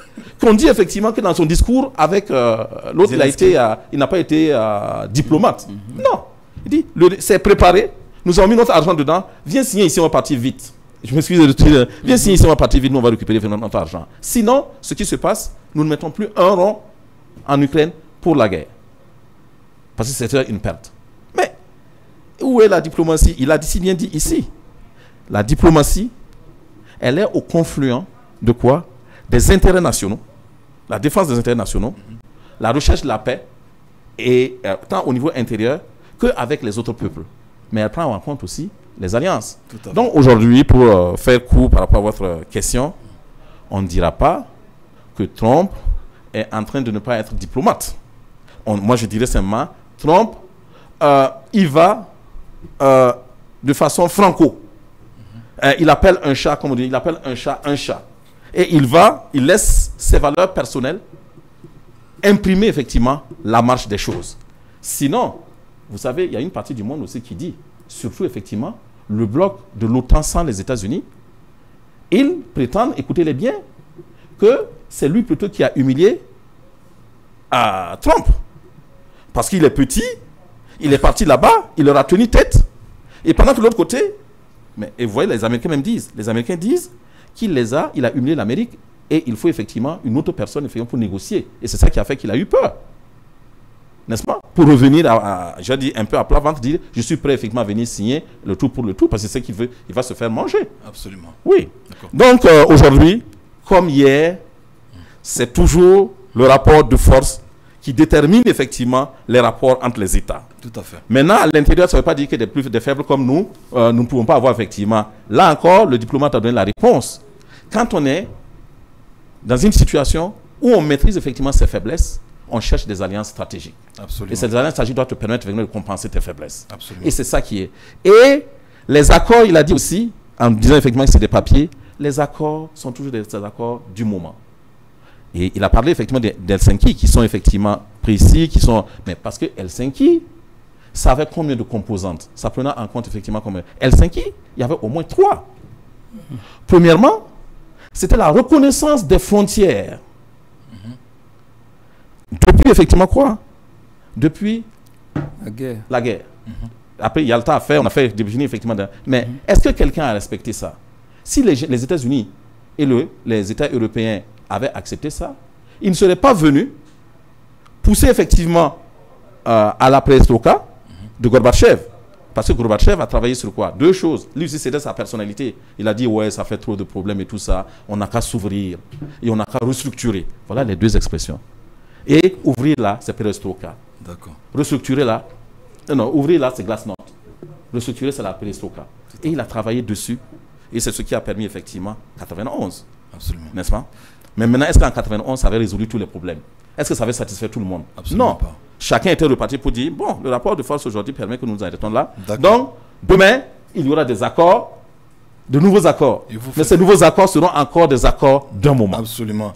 qu'on dit effectivement que dans son discours avec l'autre, il n'a pas été diplomate. Non. Il dit, c'est préparé, nous avons mis notre argent dedans, viens signer ici, on va partir vite. Je m'excuse de dire, viens signer ici, on va partir vite, nous on va récupérer notre argent. Sinon, ce qui se passe, nous ne mettons plus un rond en Ukraine pour la guerre. Parce que c'était une perte. Mais, où est la diplomatie? Il a si bien dit ici. La diplomatie, elle est au confluent de quoi? Des intérêts nationaux, la défense des intérêts nationaux, la recherche de la paix, et tant au niveau intérieur qu'avec les autres peuples. Mais elle prend en compte aussi les alliances. Donc aujourd'hui, pour faire court par rapport à votre question, on ne dira pas que Trump est en train de ne pas être diplomate. Moi, je dirais simplement, Trump, il va de façon franco. Il appelle un chat, comme on dit, il appelle un chat. Et il laisse ses valeurs personnelles imprimer effectivement la marche des choses. Sinon, vous savez, il y a une partie du monde aussi qui dit, surtout effectivement, le bloc de l'OTAN sans les États-Unis, ils prétendent, écoutez-les bien, que c'est lui plutôt qui a humilié Trump. Parce qu'il est petit, il est parti là-bas, il leur a tenu tête. Et pendant que de l'autre côté, et vous voyez, les Américains disent qu'il il a humilié l'Amérique et il faut effectivement une autre personne pour négocier. Et c'est ça qui a fait qu'il a eu peur. N'est-ce pas? Pour revenir je dis un peu à plat ventre, dire je suis prêt effectivement à venir signer le tout pour le tout parce que c'est ce qu'il veut, il va se faire manger. Absolument. Oui. Donc aujourd'hui, comme hier, c'est toujours le rapport de force qui détermine effectivement les rapports entre les États. Tout à fait. Maintenant, à l'intérieur, ça ne veut pas dire que des faibles comme nous, nous ne pouvons pas avoir effectivement. Là encore, le diplomate a donné la réponse. Quand on est dans une situation où on maîtrise effectivement ses faiblesses, on cherche des alliances stratégiques. Absolument. Et ces alliances stratégiques doivent te permettre de compenser tes faiblesses. Absolument. Et c'est ça qui est. Et les accords, il a dit aussi, en disant effectivement que c'est des papiers, les accords sont toujours des accords du moment. Et il a parlé effectivement d'Helsinki, qui sont effectivement précis, mais parce que Helsinki, ça avait combien de composantes? Ça prenait en compte effectivement combien? Helsinki, il y avait au moins 3. Premièrement, c'était la reconnaissance des frontières. Depuis effectivement quoi? Depuis la guerre. Après, il y a le temps à faire, on a fait définir effectivement. Mais est-ce que quelqu'un a respecté ça? Si les États-Unis et les États européens avaient accepté ça, ils ne seraient pas venus pousser effectivement à la perestroïka de Gorbatchev. Parce que Gorbatchev a travaillé sur quoi? 2 choses. Lui aussi, c'était sa personnalité. Il a dit, ouais, ça fait trop de problèmes et tout ça. On n'a qu'à s'ouvrir et on n'a qu'à restructurer. Voilà les 2 expressions. Et ouvrir là, c'est perestroïka. D'accord. Restructurer là, non, ouvrir là, c'est glasnost. Restructurer, c'est la perestroïka. Et il a travaillé dessus. Et c'est ce qui a permis effectivement 91. Absolument. N'est-ce pas? Mais maintenant, est-ce qu'en 91, ça avait résolu tous les problèmes? Est-ce que ça avait satisfait tout le monde? Absolument non. Pas. chacun était reparti pour dire, bon, le rapport de force aujourd'hui permet que nous nous arrêtons là. Donc, demain, il y aura des accords, de nouveaux accords. Mais ces nouveaux accords seront encore des accords d'un moment. Absolument.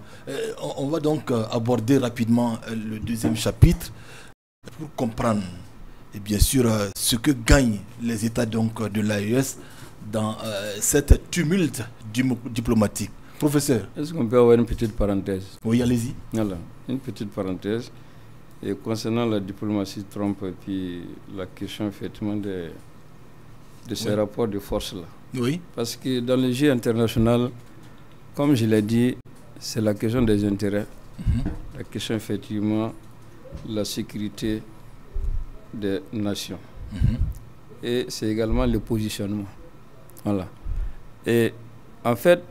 On va donc aborder rapidement le deuxième chapitre pour comprendre, et bien sûr, ce que gagnent les États donc, de l'AES dans cette tumulte diplomatique. Professeur. Est-ce qu'on peut avoir une petite parenthèse? Oui, allez-y. Voilà, une petite parenthèse. Et concernant la diplomatie de Trump et puis la question effectivement de ces rapports de force-là. Oui. Parce que dans le jeu international, comme je l'ai dit, c'est la question des intérêts. La question effectivement de la sécurité des nations. Et c'est également le positionnement. Voilà. Et en fait,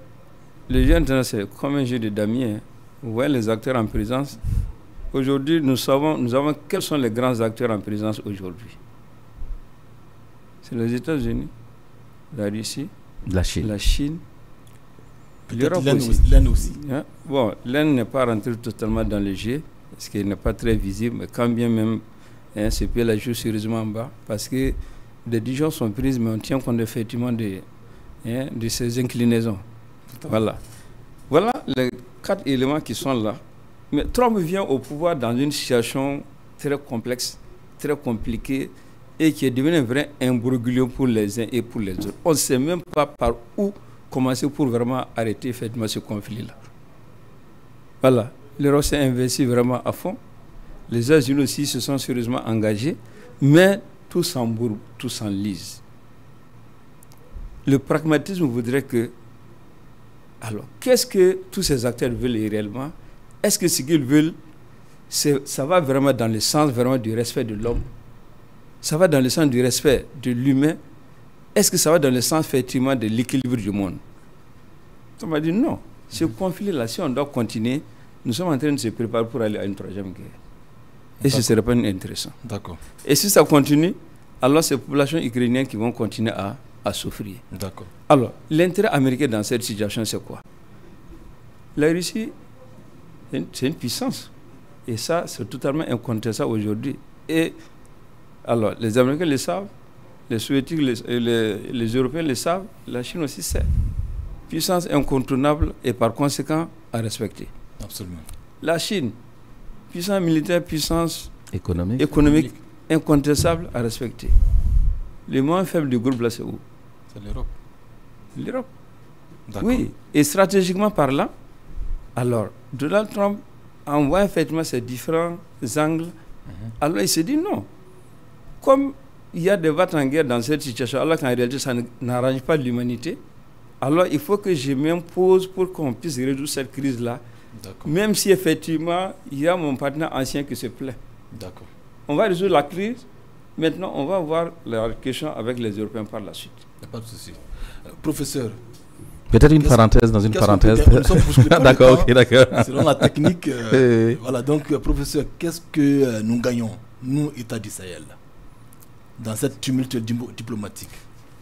le jeu international, c'est comme un jeu de damier. Vous voyez les acteurs en présence. Aujourd'hui, nous savons quels sont les grands acteurs en présence aujourd'hui. C'est les États-Unis, la Russie, la Chine, l'Europe aussi. L'Inde aussi. Hein? Bon, l'Inde n'est pas rentrée totalement dans le jeu, parce qu'il n'est pas très visible, mais quand bien même, hein, ce pays la joue sérieusement en bas, parce que des décisions sont prises, mais on tient compte effectivement de ces inclinaisons. Voilà. Voilà les 4 éléments qui sont là. Mais Trump vient au pouvoir dans une situation très complexe, très compliquée, et qui est devenu un vrai imbroglio pour les uns et pour les autres. On ne sait même pas par où commencer pour vraiment arrêter effectivement ce conflit-là. Voilà. L'Europe s'est investi vraiment à fond. Les États-Unis aussi se sont sérieusement engagés, mais tout s'embourbe, tout s'enlise. Le pragmatisme voudrait que... Alors, qu'est-ce que tous ces acteurs veulent réellement? Est-ce que ce qu'ils veulent, ça va vraiment dans le sens vraiment du respect de l'homme? Ça va dans le sens du respect de l'humain? Est-ce que ça va dans le sens effectivement de l'équilibre du monde? On m'a dit non. Ce conflit-là, si on doit continuer, nous sommes en train de se préparer pour aller à une 3e guerre. Et ce ne serait pas intéressant. D'accord. Et si ça continue, alors c'est les populations ukrainiennes qui vont continuer à souffrir. D'accord. Alors, l'intérêt américain dans cette situation, c'est quoi? La Russie, c'est une puissance. Et ça, c'est totalement incontestable aujourd'hui. Et alors, les Américains le savent, les Soviétiques, les Européens le savent, la Chine aussi sait. Puissance incontournable et par conséquent à respecter. Absolument. La Chine, puissance militaire, puissance économique incontestable à respecter. Le moins faible du groupe là, c'est où? C'est l'Europe. L'Europe. D'accord. Oui, et stratégiquement parlant, alors Donald Trump envoie effectivement ces différents angles. Alors il s'est dit non. Comme il y a des ventes en guerre dans cette situation, alors qu'en réalité ça n'arrange pas l'humanité, alors il faut que je m'impose pour qu'on puisse résoudre cette crise-là. Même si effectivement il y a mon partenaire ancien qui se plaît. D'accord. On va résoudre la crise. Maintenant, on va voir la question avec les Européens par la suite. Il n'y a pas de souci. Professeur. Peut-être une parenthèse dans une parenthèse. D'accord, ok, d'accord. Selon la technique. Voilà, donc, professeur, qu'est-ce que nous gagnons, nous, État du Sahel, dans cette tumulte diplomatique?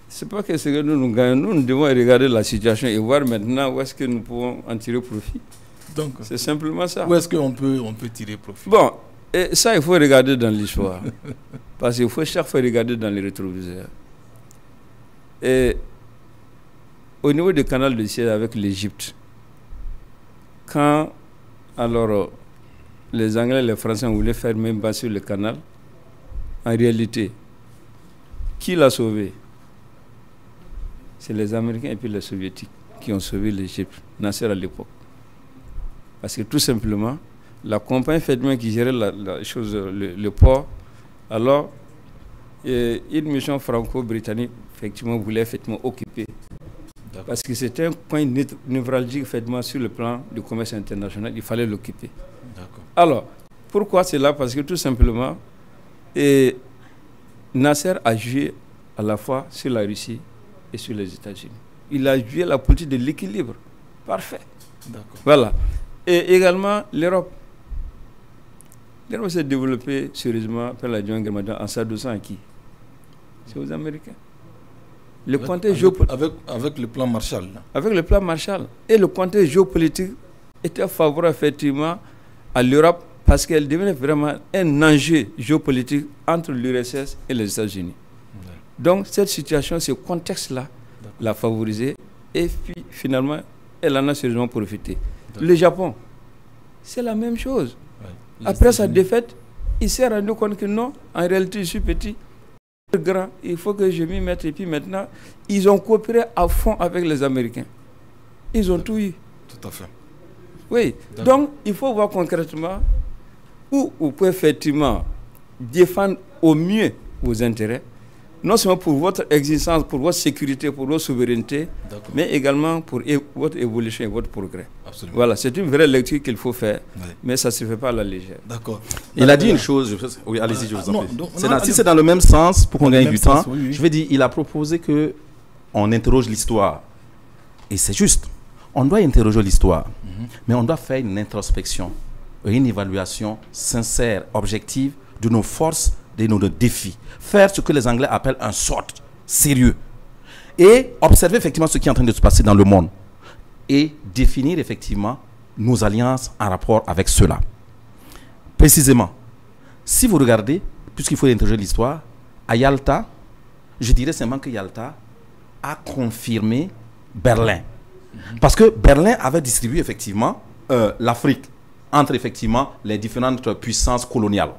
Ce n'est pas que ce que nous gagnons. Nous devons regarder la situation et voir maintenant où est-ce que nous pouvons en tirer profit. Donc, c'est simplement ça. Où est-ce qu'on peut tirer profit? Bon, et ça, il faut regarder dans l'histoire. Parce qu'il faut chaque fois regarder dans les rétroviseurs. Et au niveau du canal de Suez avec l'Égypte, quand alors les Anglais et les Français voulaient faire même bas sur le canal, en réalité, qui l'a sauvé? C'est les Américains et puis les Soviétiques qui ont sauvé l'Égypte, Nasser à l'époque. Parce que tout simplement, la compagnie effectivement qui gérait la chose, le port, alors une mission franco-britannique effectivement voulait effectivement occuper. Parce que c'était un point névralgique effectivement sur le plan du commerce international, il fallait l'occuper. Alors, pourquoi c'est là? Parce que tout simplement, Nasser a joué à la fois sur la Russie et sur les États-Unis. Il a joué la politique de l'équilibre. Parfait. Voilà. Et également l'Europe. L'Europe s'est développée sérieusement après la Deuxième Guerre mondiale en s'adossant à qui? C'est aux Américains. Le contexte géopolitique. Avec le plan Marshall. Avec le plan Marshall. Et le contexte géopolitique était favorable effectivement à l'Europe parce qu'elle devenait vraiment un enjeu géopolitique entre l'URSS et les États-Unis. Donc cette situation, ce contexte-là, l'a favorisée et puis finalement, elle en a sérieusement profité. Le Japon, c'est la même chose. Après sa défaite, il s'est rendu compte que non, en réalité, je suis petit, grand, il faut que je m'y mette. Et puis maintenant, ils ont coopéré à fond avec les Américains. Ils ont tout eu. Tout à fait. Oui, donc il faut voir concrètement où vous pouvez effectivement défendre au mieux vos intérêts, non seulement pour votre existence, pour votre sécurité, pour votre souveraineté, mais également pour votre évolution et votre progrès. Absolument. Voilà, c'est une vraie lecture qu'il faut faire, mais ça ne se fait pas à la légère. D'accord. Il a dit une chose, oui, allez-y, je vous en prie. Si c'est dans le même sens, pour qu'on gagne du temps, je vais dire, il a proposé qu'on interroge l'histoire. Et c'est juste, on doit interroger l'histoire, mais on doit faire une introspection, une évaluation sincère, objective de nos forces, de nos défis. Faire ce que les Anglais appellent un SWOT sérieux. Et observer effectivement ce qui est en train de se passer dans le monde. Et définir effectivement nos alliances en rapport avec cela. Précisément, si vous regardez, puisqu'il faut interroger l'histoire, à Yalta, je dirais simplement que Yalta a confirmé Berlin. Parce que Berlin avait distribué effectivement l'Afrique entre effectivement les différentes puissances coloniales.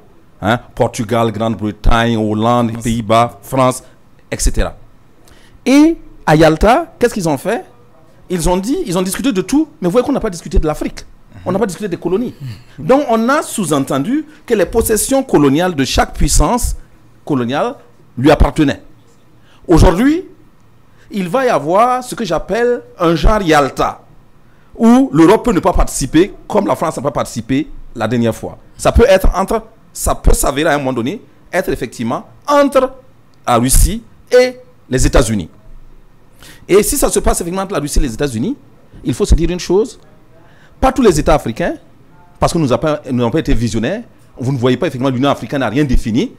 Portugal, Grande-Bretagne, Hollande, Pays-Bas, France, etc. Et à Yalta, qu'est-ce qu'ils ont fait? Ils ont discuté de tout, mais vous voyez qu'on n'a pas discuté de l'Afrique. On n'a pas discuté des colonies. Donc on a sous-entendu que les possessions coloniales de chaque puissance coloniale lui appartenaient. Aujourd'hui, il va y avoir ce que j'appelle un genre Yalta, où l'Europe peut ne pas participer, comme la France n'a pas participé la dernière fois. Ça peut s'avérer à un moment donné être effectivement entre la Russie et les États-Unis. Et si ça se passe effectivement entre la Russie et les États-Unis, il faut se dire une chose, pas tous les États africains, parce que nous n'avons pas été visionnaires, vous ne voyez pas effectivement l'Union africaine n'a rien défini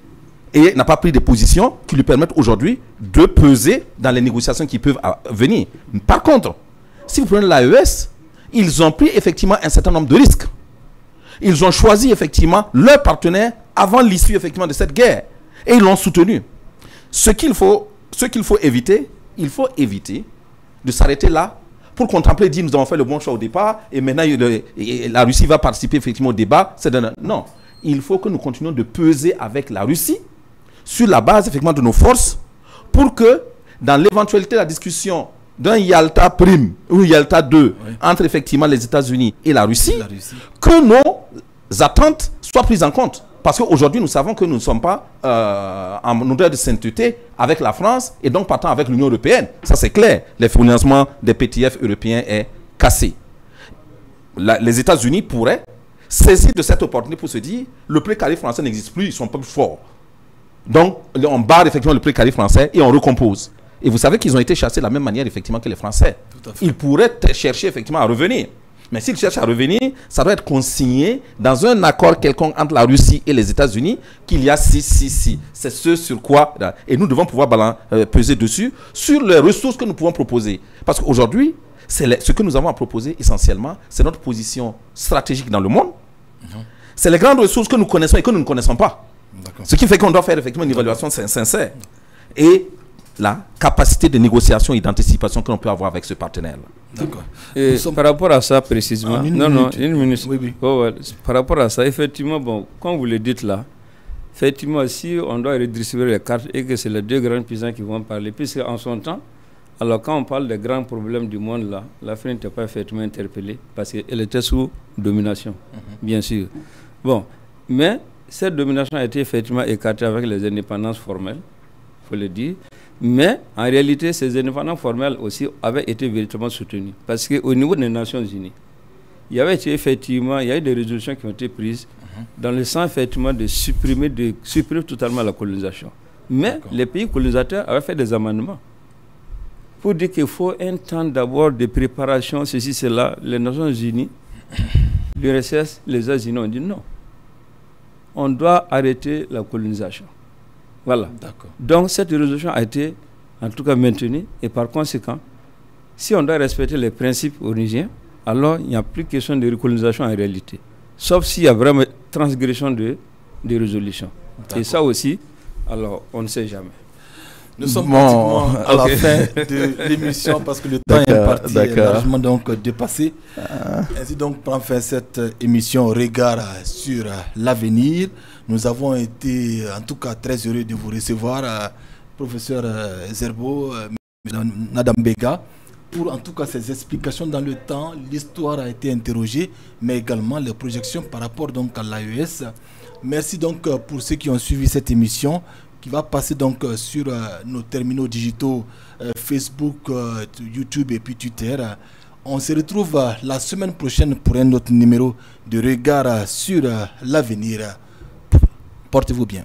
et n'a pas pris des positions qui lui permettent aujourd'hui de peser dans les négociations qui peuvent venir. Par contre, si vous prenez l'AES, ils ont pris effectivement un certain nombre de risques. Ils ont choisi effectivement leur partenaire avant l'issue effectivement de cette guerre. Et ils l'ont soutenu. Ce qu'il faut éviter, il faut éviter de s'arrêter là pour contempler, dire nous avons fait le bon choix au départ et maintenant la Russie va participer effectivement au débat. Non, il faut que nous continuions de peser avec la Russie sur la base effectivement de nos forces pour que dans l'éventualité de la discussion d'un Yalta prime ou Yalta 2 entre effectivement les États-Unis et la Russie, que nos attentes soient prises en compte. Parce qu'aujourd'hui, nous savons que nous ne sommes pas en odeur de sainteté avec la France et donc partant avec l'Union européenne. Ça, c'est clair. Le financement des PTF européens est cassé. Les États-Unis pourraient saisir de cette opportunité pour se dire le précaré français n'existe plus, ils ne sont pas plus forts. Donc, on barre effectivement le précaré français et on recompose. Et vous savez qu'ils ont été chassés de la même manière effectivement que les Français. Ils pourraient chercher effectivement à revenir. Mais s'ils cherchent à revenir, ça doit être consigné dans un accord quelconque entre la Russie et les États-Unis qu'il y a si. C'est ce sur quoi... Et nous devons pouvoir peser dessus, sur les ressources que nous pouvons proposer. Parce qu'aujourd'hui, ce que nous avons à proposer essentiellement, c'est notre position stratégique dans le monde. C'est les grandes ressources que nous connaissons et que nous ne connaissons pas. Ce qui fait qu'on doit faire effectivement une évaluation sincère. Et la capacité de négociation et d'anticipation que l'on peut avoir avec ce partenaire-là. D'accord. Par rapport à ça précisément, une minute. Oui. Par rapport à ça, effectivement, comme vous le dites là, effectivement, si on doit redistribuer les cartes et que c'est les deux grands puissants qui vont parler, puisque en son temps, alors quand on parle des grands problèmes du monde là, l'Afrique n'était pas effectivement interpellée parce qu'elle était sous domination, bien sûr. Mais cette domination a été effectivement écartée avec les indépendances formelles, il faut le dire. Mais en réalité, ces indépendances formelles aussi avaient été véritablement soutenues. Parce qu'au niveau des Nations Unies, il y a eu des résolutions qui ont été prises dans le sens effectivement de supprimer totalement la colonisation. Mais les pays colonisateurs avaient fait des amendements pour dire qu'il faut un temps d'abord de préparation, ceci, cela. Les Nations Unies, l'URSS, les États-Unis ont dit non. On doit arrêter la colonisation. Voilà. Donc cette résolution a été en tout cas maintenue et par conséquent, si on doit respecter les principes onusiens, alors il n'y a plus question de recolonisation en réalité. Sauf s'il y a vraiment transgression de résolution. Et ça aussi, alors on ne sait jamais. Nous sommes pratiquement à la fin de l'émission parce que le temps est parti largement donc dépassé. Ainsi donc prend fin cette émission Regard sur l'avenir. Nous avons été en tout cas très heureux de vous recevoir, professeur Zerbo, Nadambega, pour en tout cas ces explications dans le temps. L'histoire a été interrogée, mais également les projections par rapport donc à l'AES. Merci donc pour ceux qui ont suivi cette émission, qui va passer donc sur nos terminaux digitaux Facebook, YouTube et puis Twitter. On se retrouve la semaine prochaine pour un autre numéro de Regard sur l'avenir. Portez-vous bien.